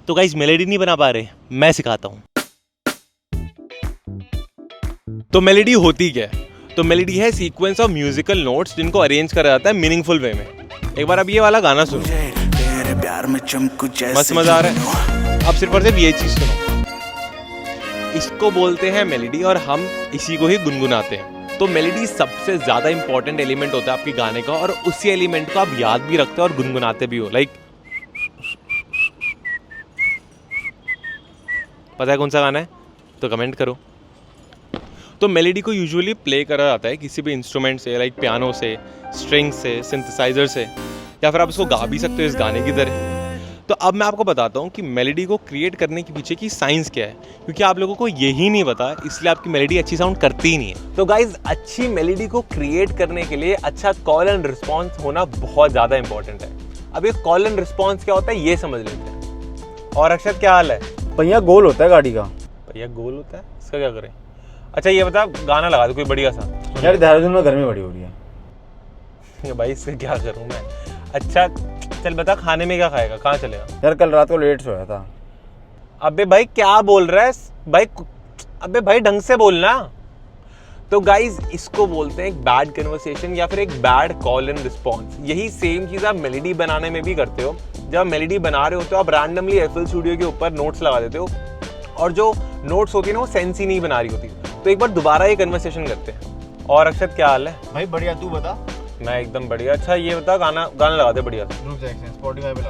तो guys melody नहीं बना पा रहे, मैं सिखाता हूँ। तो मेलेडी होती क्या है? तो मेलेडी है सीक्वेंस ऑफ म्यूजिकल नोट्स जिनको अरेंज करा जाता है मीनिंगफुल वे में। एक बार अब ये वाला गाना सुनो, मस्त मजा आ रहा है। अब सिर्फ और सिर्फ ये चीज सुनो, इसको बोलते हैं मेलेडी और हम इसी को ही गुनगुनाते हैं। तो मेलेडी सबसे ज्यादा इंपॉर्टेंट एलिमेंट होता है आपके गाने का, और उसी एलिमेंट को आप याद भी रखते हो और गुनगुनाते भी हो। लाइक पता है कौन सा गाना है? तो कमेंट करो। तो मेलेडी को यूजुअली प्ले करा जाता है किसी भी इंस्ट्रूमेंट से, लाइक पियानो से, स्ट्रिंग से, सिंथेसाइजर से, या फिर आप इसको गा भी सकते हो इस गाने की तरह। तो अब मैं आपको बताता हूँ कि मेलेडी को क्रिएट करने के पीछे की साइंस क्या है, क्योंकि आप लोगों को यही नहीं पता, इसलिए आपकी मेलेडी अच्छी साउंड करती ही नहीं है। तो गाइज, अच्छी मेलेडी को क्रिएट करने के लिए अच्छा कॉल एंड रिस्पॉन्स होना बहुत ज़्यादा इंपॉर्टेंट है। अब ये कॉल एंड रिस्पॉन्स क्या होता है ये समझ लेते हैं। और अक्षत, क्या हाल है? पहिया गोल होता है गाड़ी का। भैया गोल होता है, इसका क्या करें? अच्छा ये बता, गाना लगा दो कोई बढ़िया सा। यार देहरादून में गर्मी बड़ी हो रही है। भाई इससे क्या करूं मैं? अच्छा चल बता, खाने में क्या खाएगा, कहाँ चलेगा? यार कल रात को लेट सोया था। अबे भाई क्या बोल रहा है भाई? अबे भाई ढंग से बोलना। तो गाइज, इसको बोलते हैं एक बैड कन्वर्सेशन या फिर एक बैड कॉल एंड रिस्पॉन्स। यही सेम चीज आप मेलेडी बनाने में भी करते हो। जब आप मेलेडी बना रहे होते हो, आप रैंडमली एफएल स्टूडियो के ऊपर नोट्स लगा देते हो, और जो नोट्स होती है ना वो सेंस ही नहीं बना रही होती। तो एक बार दोबारा ये कन्वर्सेशन करते हैं। और अक्षत, क्या हाल है? भाई बढ़िया, तू बता। मैं एकदम बढ़िया। अच्छा ये बता, गाना लगा दे बढ़िया सा। स्पॉटिफाई पे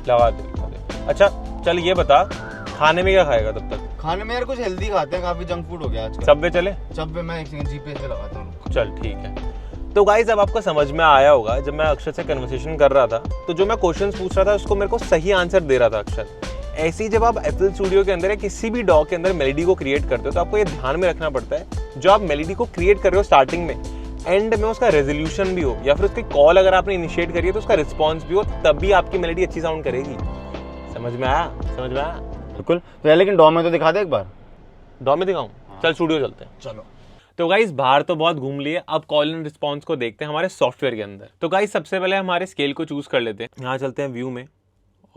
लगा दे। अच्छा चल ये बता, खाने में क्या खाएगा तब तक? खाने में यार कुछ हेल्दी खाते हैं, काफी जंक फूड हो गया आजकल। सबवे चले? सबवे मैं एक सेकंड जीपीएस पे लगाता हूँ। चल ठीक है। तो गाइज, अब आपको समझ में आया होगा, जब मैं अक्षर से कन्वर्सेशन कर रहा था तो जो मैं क्वेश्चंस पूछ रहा था उसको मेरे को सही आंसर दे रहा था अक्षर। ऐसे ही जब आप एफएल स्टूडियो के अंदर या किसी भी डॉग के अंदर मेलेडी को क्रिएट करते हो तो आपको ये ध्यान में रखना पड़ता है, जो आप मेलेडी को क्रिएट कर रहे हो स्टार्टिंग में, एंड में उसका रेजोल्यूशन भी हो, या फिर उसकी कॉल अगर आपने इनिशिएट करी है तो उसका रिस्पॉन्स भी हो, तभी आपकी मेलेडी अच्छी साउंड करेगी। समझ में आया? बिल्कुल। तो यार लेकिन डॉ में तो दिखा दे एक बार। डॉ में दिखाऊं? चल स्टूडियो चलते हैं। चलो। तो गाइस, बाहर तो बहुत घूम लिए, अब कॉल एंड रिस्पॉन्स को देखते हैं हमारे सॉफ्टवेयर के अंदर। तो गाइस, सबसे पहले हमारे स्केल को चूज कर लेते हैं। यहाँ चलते हैं व्यू में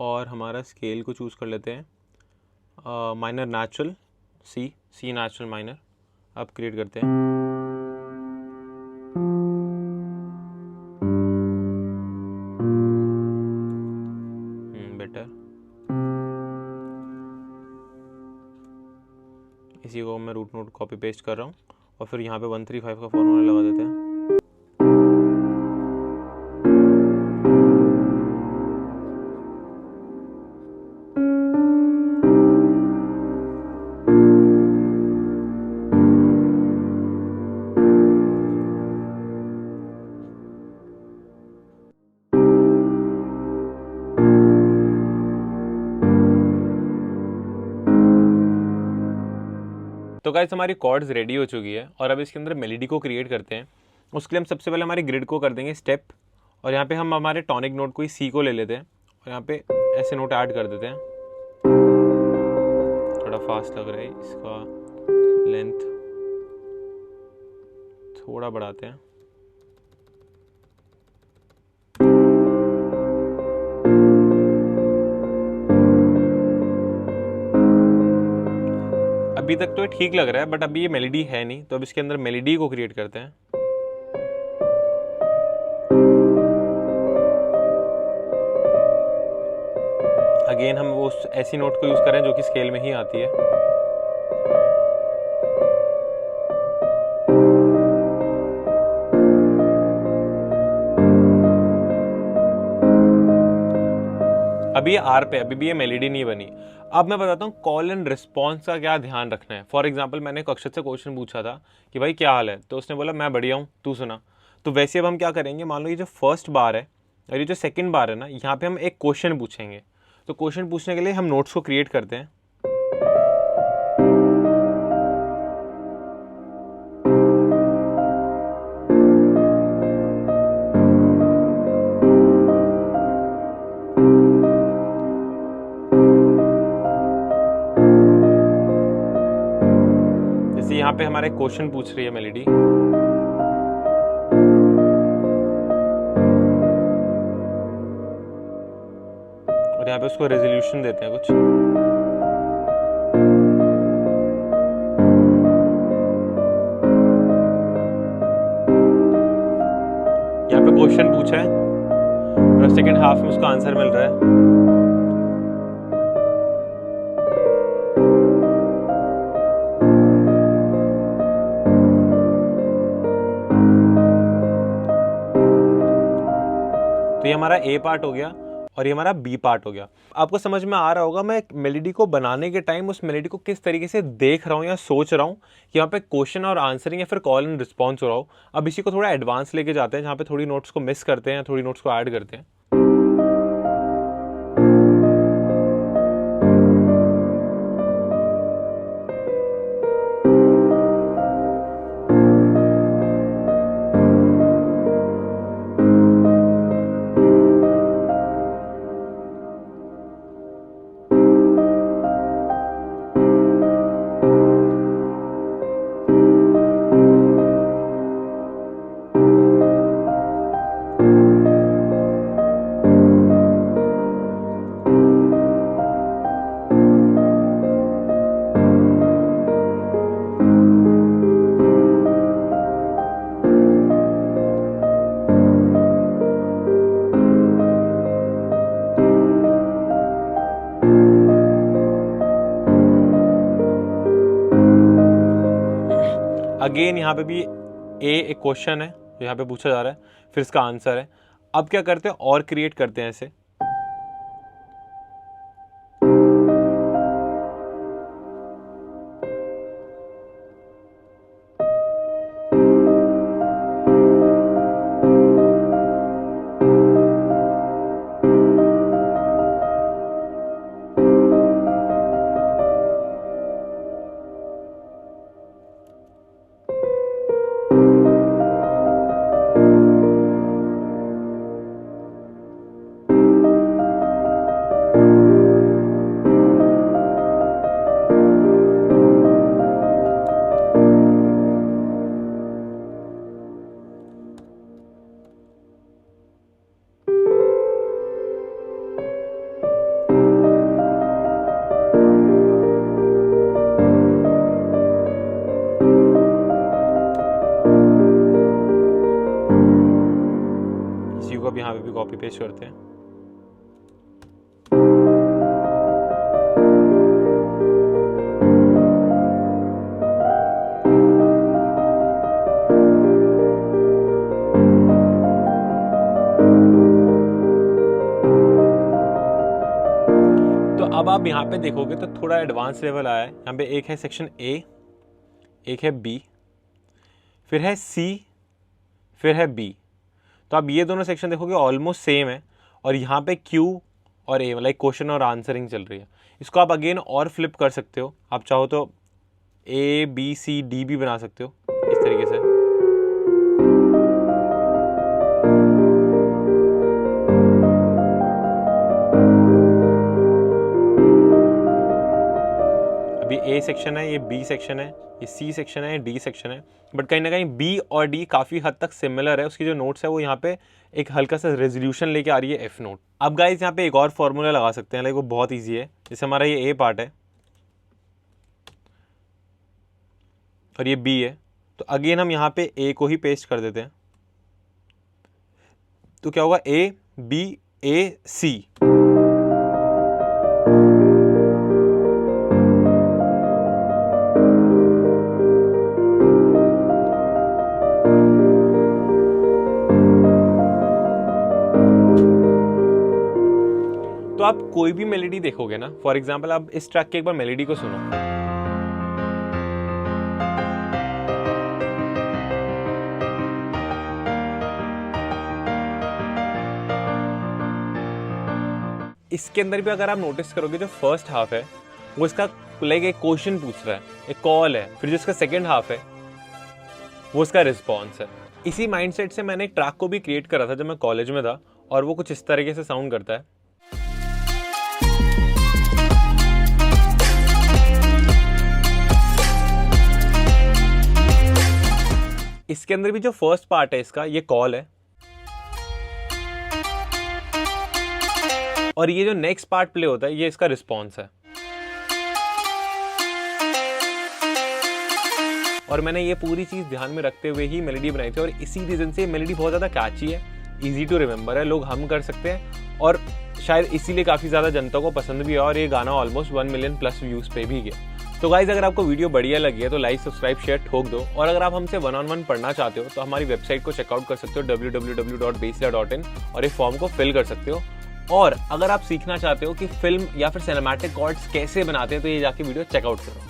और हमारा स्केल को चूज कर लेते हैं minor natural, see natural minor. अब क्रिएट करते हैं। बेटर। इसी को मैं रूट नोट कॉपी पेस्ट कर रहा हूँ और फिर यहाँ पे 135 का फॉर्मूला लगा देते हैं। तो गाइस, हमारी कॉर्ड्स रेडी हो चुकी है और अब इसके अंदर मेलेडी को क्रिएट करते हैं। उसके लिए हम सबसे पहले हमारी ग्रिड को कर देंगे स्टेप, और यहाँ पे हम हमारे टॉनिक नोट को ही सी को ले लेते हैं और यहाँ पे ऐसे नोट ऐड कर देते हैं। थोड़ा फास्ट लग रहा है, इसका लेंथ थोड़ा बढ़ाते हैं। अभी तक तो ये ठीक लग रहा है, बट अभी ये मेलेडी है नहीं, तो अब इसके अंदर मेलेडी को क्रिएट करते हैं। अगेन हम वो ऐसी नोट को यूज करें जो कि स्केल में ही आती है। अभी ये आर पे, अभी भी ये मेलेडी नहीं बनी। अब मैं बताता हूँ कॉल एंड रिस्पॉन्स का क्या ध्यान रखना है। फॉर एग्जाम्पल, मैंने एक अक्षत से क्वेश्चन पूछा था कि भाई क्या हाल है, तो उसने बोला मैं बढ़िया हूँ, तू सुना। तो वैसे अब हम क्या करेंगे, मान लो ये जो फर्स्ट बार है और ये जो सेकंड बार है ना, यहाँ पे हम एक क्वेश्चन पूछेंगे। तो क्वेश्चन पूछने के लिए हम नोट्स को क्रिएट करते हैं। जैसे यहाँ पे हमारे क्वेश्चन पूछ रही है मेलेडी, यहाँ पे उसको रेजोल्यूशन देते हैं कुछ। यहाँ पे क्वेश्चन पूछा है और सेकेंड हाफ में उसका आंसर मिल रहा है। तो ये हमारा ए पार्ट हो गया और ये हमारा बी पार्ट हो गया। आपको समझ में आ रहा होगा मैं मेलोडी को बनाने के टाइम उस मेलोडी को किस तरीके से देख रहा हूँ या सोच रहा हूँ कि यहाँ पे क्वेश्चन और आंसरिंग या फिर कॉल एंड रिस्पॉन्स हो रहा हो। अब इसी को थोड़ा एडवांस लेके जाते हैं, जहाँ पे थोड़ी नोट्स को मिस करते हैं, थोड़ी नोट्स को ऐड करते हैं। अगेन यहाँ पे भी एक क्वेश्चन है जो यहाँ पे पूछा जा रहा है, फिर इसका आंसर है। अब क्या करते हैं और क्रिएट करते हैं ऐसे। अब यहाँ पे भी कॉपी पेस्ट करते हैं। तो अब आप यहाँ पे देखोगे तो थोड़ा एडवांस लेवल आया है। यहाँ पे एक है सेक्शन ए, एक है बी, फिर है सी, फिर है बी। तो आप ये दोनों सेक्शन देखोगे ऑलमोस्ट सेम है, और यहाँ पे क्यू और ए लाइक क्वेश्चन और आंसरिंग चल रही है। इसको आप अगेन और फ्लिप कर सकते हो, आप चाहो तो ए बी सी डी भी बना सकते हो इस तरीके से। अभी ए सेक्शन है, ये बी सेक्शन है, ये सी सेक्शन है, ये डी सेक्शन है, बट कहीं ना कहीं बी और डी काफ़ी हद तक सिमिलर है। उसकी जो नोट्स है वो यहाँ पे एक हल्का सा रेजोल्यूशन लेके आ रही है एफ नोट। अब गाइस यहाँ पे एक और फॉर्मूला लगा सकते हैं, लाइक वो बहुत ईजी है। जैसे हमारा ये ए पार्ट है और ये बी है, तो अगेन हम यहाँ पे ए को ही पेस्ट कर देते हैं। तो क्या होगा, ए बी ए सी। तो आप कोई भी मेलोडी देखोगे ना, फॉर एग्जाम्पल आप इस ट्रैक की एक बार मेलोडी को सुनो। इसके अंदर भी अगर आप नोटिस करोगे जो फर्स्ट हाफ है वो इसका लाइक एक क्वेश्चन पूछ रहा है, एक कॉल है, फिर जो इसका सेकेंड हाफ है वो इसका रिस्पॉन्स है। इसी माइंडसेट से मैंने एक ट्रैक को भी क्रिएट करा था जब मैं कॉलेज में था, और वो कुछ इस तरीके से साउंड करता है। इसके अंदर भी जो फर्स्ट पार्ट है इसका, ये कॉल है, और ये जो नेक्स्ट पार्ट प्ले होता है ये इसका रिस्पॉन्स है। और मैंने ये पूरी चीज़ ध्यान में रखते हुए ही मेलोडी बनाई थी और इसी रीज़न से मेलोडी बहुत ज़्यादा कैची है, इजी टू रिमेंबर है, लोग हम कर सकते हैं और शायद इसीलिए काफ़ी ज़्यादा जनता को पसंद भी है और ये गाना ऑलमोस्ट 1 मिलियन प्लस व्यूज़ पे भी गया। तो गाइज अगर आपको वीडियो बढ़िया लगी है तो लाइक सब्सक्राइब शेयर ठोक दो और अगर आप हमसे 1-on-1 पढ़ना चाहते हो तो हमारी वेबसाइट को चेकआउट कर सकते हो www.basila.in और एक फॉर्म को फिल कर सकते हो। और अगर आप सीखना चाहते हो कि फिल्म या फिर सिनेमैटिक कॉर्ड्स कैसे बनाते हैं तो ये जाके वीडियो चेकआउट करो।